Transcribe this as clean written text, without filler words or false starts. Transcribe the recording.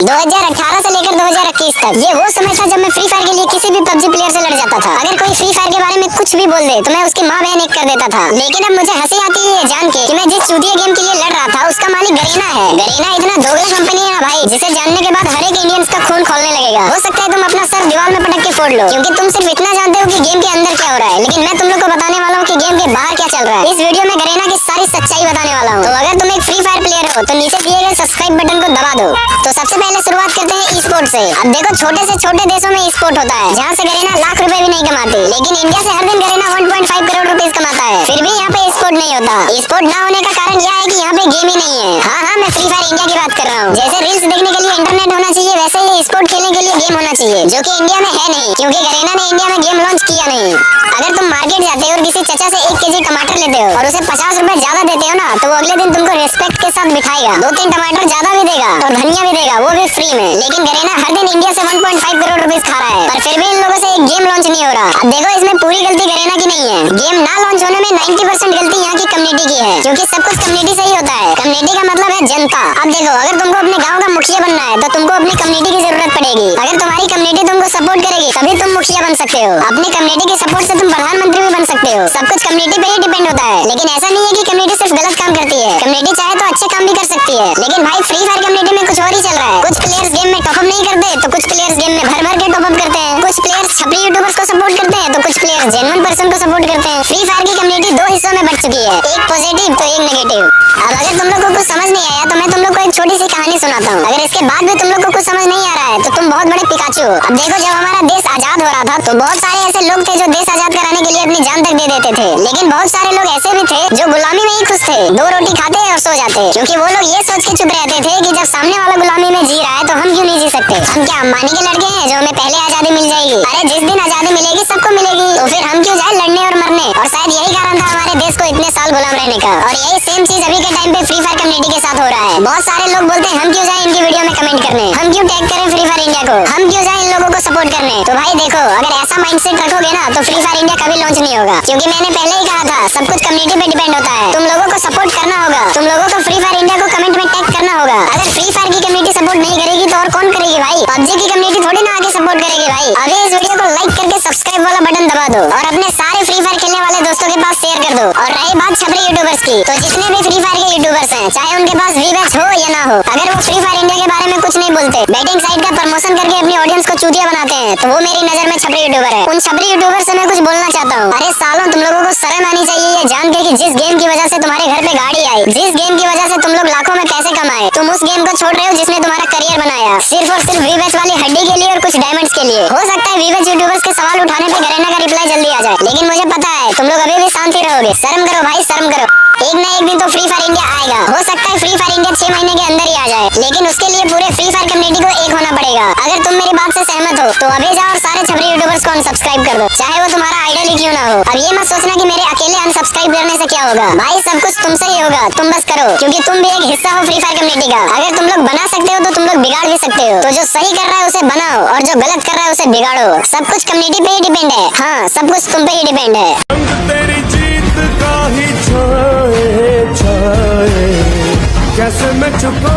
2018 से लेकर 2021 तक ये वो समय था जब मैं फ्री फायर के लिए किसी भी पबजी प्लेयर से लड़ जाता था। अगर कोई फ्री फायर के बारे में कुछ भी बोल दे तो मैं उसकी माँ बहन एक कर देता था। लेकिन अब मुझे हंसी आती है जान के कि मैं जिस चूतिया गेम के लिए लड़ रहा था उसका मालिक गरीना है। गरीना इतना दोगला कंपनी है ना भाई, जिसे जानने के बाद हर एक इंडियंस का खून खोलने लगेगा। हो सकता है तुम अपना सर दीवार में पटक के फोड़ लो, क्योंकि तुम सिर्फ इतना जानते हो कि गेम के अंदर क्या हो रहा है, लेकिन मैं तुम लोग को बताने वाला हूँ कि गेम के बाहर क्या चल रहा है। इस वीडियो में गरीना की सारी सच्चाई बताने वाला हूँ। तो अगर तुम एक फ्री फायर प्लेयर हो तो नीचे दिए गए सब्सक्राइब बटन को दबा दो। तो सबसे पहले शुरुआत करते हैं ई स्पोर्ट से। अब देखो, छोटे से छोटे देशों में ई स्पोर्ट होता है जहाँ से गरीना लाख रुपए भी नहीं कमाती, लेकिन इंडिया से हर दिन गरीना 1.5 करोड़ रुपए कमाता है, फिर भी यहाँ पे ई स्पोर्ट नहीं होता। ई स्पोर्ट ना होने का कारण यह है कि यहाँ पे गेम ही नहीं है। हाँ, मैं फ्री फायर इंडिया की बात कर रहा हूँ। जैसे रील्स देखने के लिए इंटरनेट होना चाहिए, वैसे ही स्पोर्ट खेलने के लिए गेम होना चाहिए, जो कि इंडिया में है नहीं, क्योंकि गरीना ने इंडिया में गेम लॉन्च किया नहीं। अगर तुम मार्केट जाते हो और किसी चचा से 1 केजी टमाटर लेते हो और उसे 50 रुपए ज्यादा देते हो ना, तो वो अगले दिन तुमको रिस्पेक्ट के साथ बिठाएगा, 2-3 टमाटर ज्यादा भी देगा और धनिया भी देगा, वो भी फ्री में। लेकिन गरीना हर दिन इंडिया से 1.5 करोड़ रुपए खा रहा है, पर फिर भी इन लोगों से एक गेम लॉन्च नहीं हो रहा। अब देखो, इसमें पूरी गलती गरीना की नहीं है। गेम ना लॉन्च होने में 90% गलती यहाँ की कम्युनिटी की है, क्योंकि सब कुछ कम्युनिटी से ही होता है। कम्युनिटी का मतलब है जनता। अब देखो, अगर तुमको अपने गाँव का मुखिया बनना है तो तुमको अपनी कम्युनिटी की जरूरत पड़ेगी। अगर तुम्हारी कम्युनिटी तुमको सपोर्ट करेगी तभी तुम मुखिया बन सकते हो। अपनी कम्युनिटी की सपोर्ट से तुम प्रधानमंत्री भी बन सकते हो। सब कुछ कम्युनिटी पे ही डिपेंड होता है। लेकिन ऐसा नहीं है कि कम्युनिटी सिर्फ गलत काम करती है। कम्युनिटी चाहे तो अच्छे काम भी कर सकती है। लेकिन भाई, फ्री फायर कम्युनिटी में कुछ और ही चल रहा है। कुछ प्लेयर्स गेम में टॉपअप नहीं करते तो कुछ प्लेयर्स गेम में भर भर के टॉपअप करते हैं। कुछ प्लेयर्स छपरी यूट्यूबर्स को सपोर्ट करते हैं तो कुछ प्लेयर्स जेन्युइन पर्सन को सपोर्ट करते हैं। फ्री फायर की कम्युनिटी 2 हिस्सों में बट चुकी है, एक पॉजिटिव तो एक नेगेटिव। अब अगर तुम लोग को कुछ समझ नहीं आया तो मैं तुम लोग को एक छोटी सी कहानी सुनाता हूँ। अगर इसके बाद भी तुम लोग को कुछ समझ नहीं आ रहा है तो तुम बहुत बड़े पिकाचू हो। अब देखो, जब हमारा देश आजाद हो रहा था तो बहुत सारे ऐसे लोग थे जो देश आजाद कराने के लिए अपनी जान तक दे देते थे। लेकिन बहुत सारे लोग ऐसे भी थे जो गुलामी में ही खुश थे, 2 रोटी खाते और सो जाते, क्योंकि वो लोग ये सोच के चुप रहते थे कि जब सामने वाला गुलामी में जी रहा है तो हम क्यों नहीं जी सकते। हम क्या अंबानी के लड़के हैं जो हमें पहले आजादी मिल जाएगी? अरे जिस दिन आजादी मिलेगी सबको मिलेगी, तो फिर हम क्यों जाए लड़ने और मरने। और शायद यही कारण था हमारे देश को इतने साल गुलाम रहने का। और यही सेम चीज अभी के टाइम पे फ्री फायर कम्युनिटी के साथ हो रहा है। बहुत सारे लोग बोलते हैं हम क्यों जाए इनकी वीडियो में कमेंट करने, हम क्यों टैग करें फ्री फायर इंडिया को, हम क्यों जाए इन लोगों को सपोर्ट करने। तो भाई देखो, अगर ऐसा माइंडसेट रखोगे ना तो फ्री फायर इंडिया कभी लॉन्च नहीं होगा, क्योंकि मैंने पहले ही कहा था सब कुछ कम्युनिटी पे डिपेंड होता है। तुम लोगों को सपोर्ट करना होगा, तुम लोगों को फ्री फायर इंडिया को कमेंट में टैग करना होगा। अगर फ्री फायर की कम्युनिटी सपोर्ट नहीं करेगी तो और कौन करेगी भाई? पबजी की कम्युनिटी थोड़ी ना आगे सपोर्ट करेगी भाई। अभी इस वीडियो को लाइक करके सब्सक्राइब वाला बटन दबा दो और अपने सारे फ्री फायर खेलने वाले दोस्तों के पास शेयर कर दो। और रही बात छपरी यूट्यूबर्स की, तो जितने भी फ्री फायर के यूट्यूबर्स हैं, चाहे उनके पास वीवैच हो या ना हो, अगर वो फ्री फायर इंडिया के बारे में कुछ नहीं बोलते, बैटिंग साइट का प्रमोशन करके अपनी ऑडियंस को चूतिया बनाते हैं, तो वो मेरी नजर में छपरी यूट्यूबर है। उन छपरी यूट्यूबर से मैं कुछ बोलना चाहता हूँ। अरे सालों, तुम लोगों को शर्म आनी चाहिए ये जान के कि जिस गेम की वजह से तुम्हारे घर पे गाड़ी आई, जिस गेम की वजह से तुम लोग लाखों में पैसे कमाए, तुम उस गेम को छोड़ रहे हो जिसने तुम्हारा करियर बनाया, सिर्फ और सिर्फ वीवैच वाली हड्डी के लिए और कुछ डायमंड्स के लिए। हो सकता है वीवैच यूट्यूबर्स के सवाल उठाने पे गरीना का रिप्लाई जल्दी आ जाए, लेकिन मुझे पता है तुम लोग अभी भी शांति रहोगे। शर्म करो भाई, शर्म करो। एक ना एक दिन तो फ्री फायर इंडिया आएगा। हो सकता है फ्री फायर इंडिया 6 महीने के अंदर ही आ जाए, लेकिन उसके लिए पूरे फ्री फायर कम्युनिटी को एक होना पड़ेगा। अगर तुम मेरी बात से सहमत हो तो अभी जाओ और सारे छपरी यूट्यूबर्स को अनसब्सक्राइब कर दो, चाहे वो तुम्हारा आइडल ही क्यों ना हो। अब ये मत सोचना कि मेरे अकेले अनसब्सक्राइब करने से क्या होगा। भाई सब कुछ तुमसे ही होगा, तुम बस करो, क्योंकि तुम भी एक हिस्सा हो फ्री फायर कम्युनिटी का। अगर तुम लोग बना सकते हो तो तुम लोग बिगाड़ भी सकते हो। तो जो सही कर रहा है उसे बनाओ और जो गलत कर रहा है उसे बिगाड़ो। सब कुछ कम्युनिटी पे ही डिपेंड है। हाँ, सब कुछ तुम पे ही डिपेंड है। तेरी जीत का ही छाए छाए कैसे मैं चुका